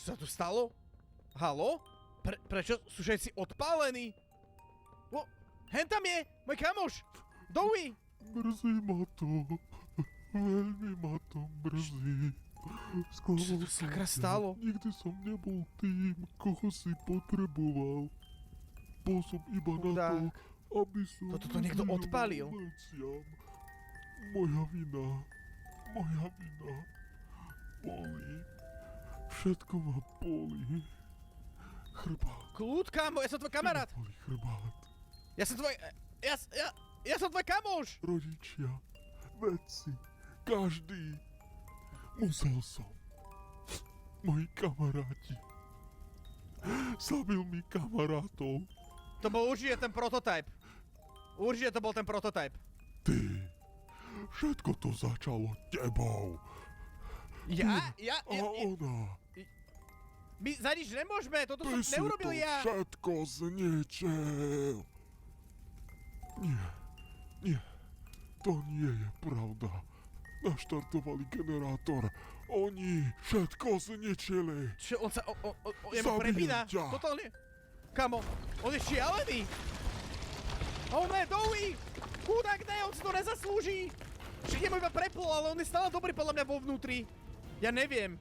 Čo sa tu stalo? Haló? Prečo sú všetci odpálení? Hen tam je! Môj kamoš! Dowi! Mrzí ma to. Veľmi ma to mrzí. Čo sa tu sakra stalo? Nikdy som nebol tým, koho si potreboval. Bol som iba na to, aby som... Toto niekto odpálil. Veciam. Moja vina. Moja vina. Bolí. Všetko ma bolí. Chrbát. Kľud, kámo, ja som tvoj kamarát. Bolí chrbát. Ja som tvoj... Ja som tvoj kamoš. Rodičia. Vedci. Každý. Musel som. Moji kamaráti. Zabil mi kamarátov. To bol určite ten prototyp. Určite to bol ten prototyp. Ty. Všetko to začalo tebou. Ja? A ona. My za nič nemôžeme, toto som Ty si neurobil to ja. všetko zničil. Nie. To nie je pravda. Naštartovali generátor. Oni všetko zničili. Čo, on sa... ja ma Zabijem prepína. ťa. Totálne. Kamo, on je šialený. Oh ne, Dowi! Chudák ne, on si to nezaslúži. Však jemu iba prepol, ale on je stále dobrý podľa mňa vo vnútri. Ja neviem.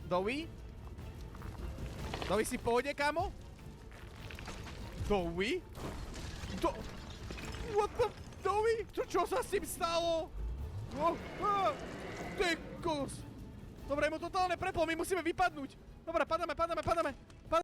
Dowi? Dowi si pôjde, kamo? Dowi? What the... Dowi? Čo sa s tým stalo? Ty kus! Dobre, mu totálne prepol, my musíme vypadnúť. Dobre, padáme.